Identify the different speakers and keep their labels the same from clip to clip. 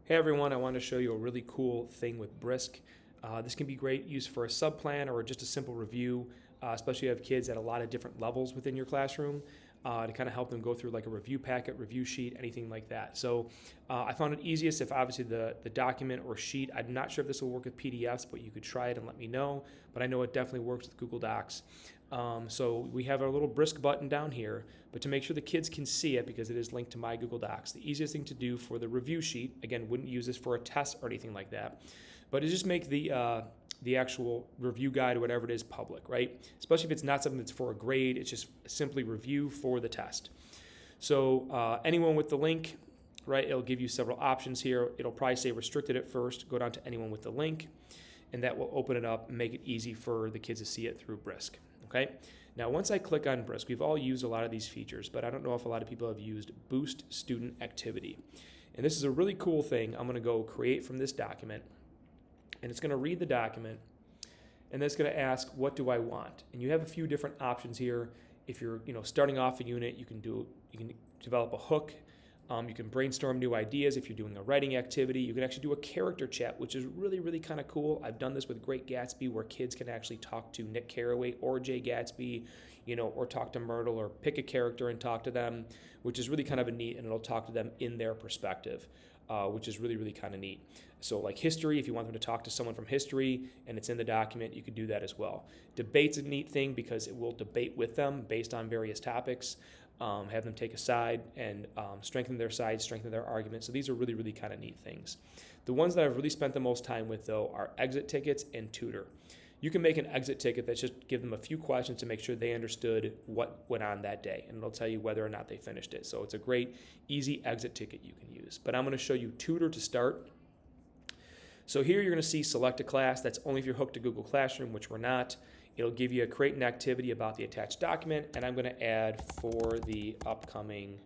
Speaker 1: Hey everyone, I want to show you a really cool thing with Brisk. This can be great use for a subplan or just a simple review, especially if you have kids at a lot of different levels within your classroom to kind of help them go through like a review packet, review sheet, anything like that. So I found it easiest if obviously the document or sheet, I'm not sure if this will work with PDFs, but you could try it and let me know. But I know it definitely works with Google Docs. So we have our little Brisk button down here, but to make sure the kids can see it because it is linked to my Google Docs, the easiest thing to do for the review sheet, again, wouldn't use this for a test or anything like that, but is just make the actual review guide or whatever it is public, right? Especially if it's not something that's for a grade, it's just simply review for the test. So anyone with the link, right, it'll give you several options here. It'll probably say restricted at first, go down to anyone with the link, and that will open it up and make it easy for the kids to see it through Brisk. Okay. Now, once I click on Brisk, we've all used a lot of these features, but I don't know if a lot of people have used Boost Student Activity. And this is a really cool thing. I'm going to go create from this document, and it's going to read the document, and then it's going to ask, what do I want? And you have a few different options here. If you're starting off a unit, you can develop a hook. You can brainstorm new ideas if you're doing a writing activity. You can actually do a character chat, which is really, really kind of cool. I've done this with Great Gatsby where kids can actually talk to Nick Carraway or Jay Gatsby, or talk to Myrtle or pick a character and talk to them, which is really kind of a neat, and it'll talk to them in their perspective, which is really, really kind of neat. So like history, if you want them to talk to someone from history and it's in the document, you could do that as well. Debate's a neat thing because it will debate with them based on various topics. Have them take a side and strengthen their side, strengthen their argument. So these are really, really kind of neat things. The ones that I've really spent the most time with, though, are exit tickets and tutor. You can make an exit ticket that's just give them a few questions to make sure they understood what went on that day, and it'll tell you whether or not they finished it. So it's a great, easy exit ticket you can use. But I'm going to show you tutor to start. So here you're going to see select a class. That's only if you're hooked to Google Classroom, which we're not. It'll give you a create an activity about the attached document, and I'm going to add for the upcoming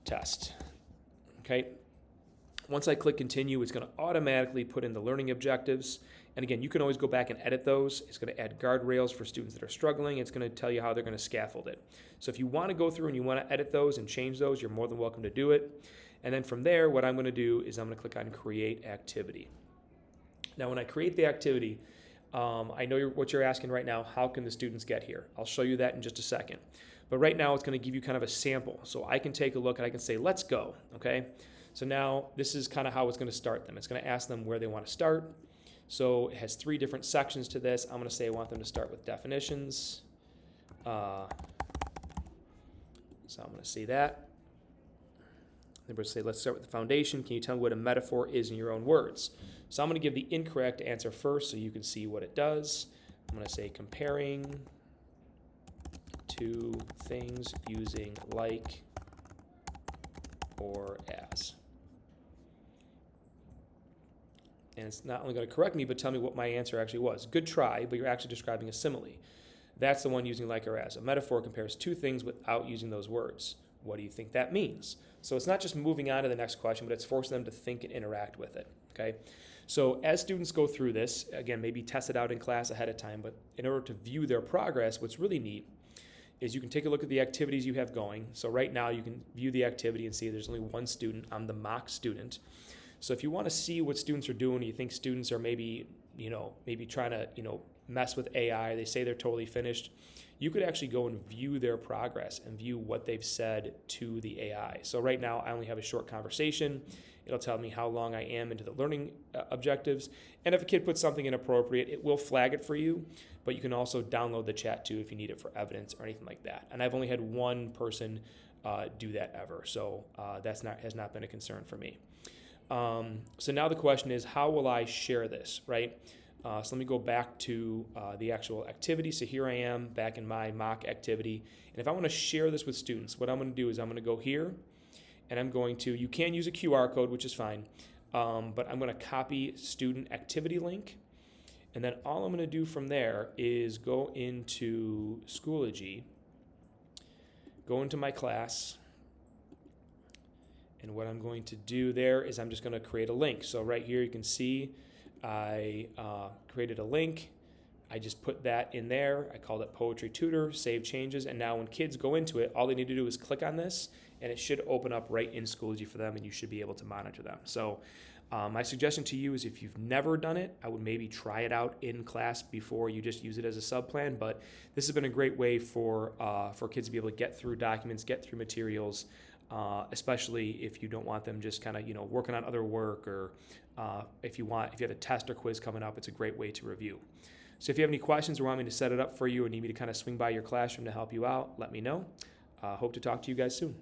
Speaker 1: test. Okay. Once I click continue, it's going to automatically put in the learning objectives. And again, you can always go back and edit those. It's going to add guardrails for students that are struggling. It's going to tell you how they're going to scaffold it. So if you want to go through and you want to edit those and change those, you're more than welcome to do it. And then from there, what I'm going to do is I'm going to click on create activity. Now, when I create the activity, I know what you're asking right now, how can the students get here? I'll show you that in just a second. But right now, it's going to give you kind of a sample. So I can take a look and I can say, let's go, okay? So now this is kind of how it's going to start them. It's going to ask them where they want to start. So it has 3 different sections to this. I'm going to say I want them to start with definitions. So I'm going to say that. Then we'll say, let's start with the foundation. Can you tell me what a metaphor is in your own words? So I'm going to give the incorrect answer first so you can see what it does. I'm going to say comparing two things using like or as. And it's not only going to correct me, but tell me what my answer actually was. Good try, but you're actually describing a simile. That's the one using like or as. A metaphor compares 2 things without using those words. What do you think that means? So it's not just moving on to the next question, but it's forcing them to think and interact with it, okay? So as students go through this, again, maybe test it out in class ahead of time, but in order to view their progress, what's really neat is you can take a look at the activities you have going. So right now you can view the activity and see there's only one student. I'm the mock student. So if you want to see what students are doing, you think students are maybe trying to, mess with AI, they say they're totally finished, you could actually go and view their progress and view what they've said to the AI. So right now I only have a short conversation. It'll tell me how long I am into the learning objectives. And if a kid puts something inappropriate, it will flag it for you, but you can also download the chat too if you need it for evidence or anything like that. And I've only had one person do that ever. So has not been a concern for me. So now the question is, how will I share this, right? So let me go back to the actual activity. So here I am back in my mock activity. And if I want to share this with students, what I'm going to do is I'm going to go here and I'm going to, you can use a QR code, which is fine, but I'm going to copy student activity link. And then all I'm going to do from there is go into Schoology, go into my class, and what I'm going to do there is I'm just going to create a link. So right here you can see I created a link. I just put that in there. I called it Poetry Tutor, save changes, and now when kids go into it, all they need to do is click on this, and it should open up right in Schoology for them, and you should be able to monitor them. So my suggestion to you is if you've never done it, I would maybe try it out in class before you just use it as a sub-plan, but this has been a great way for kids to be able to get through documents, get through materials, especially if you don't want them just kind of working on other work, or if you have a test or quiz coming up, it's a great way to review. So if you have any questions or want me to set it up for you or need me to kind of swing by your classroom to help you out, let me know. Hope to talk to you guys soon.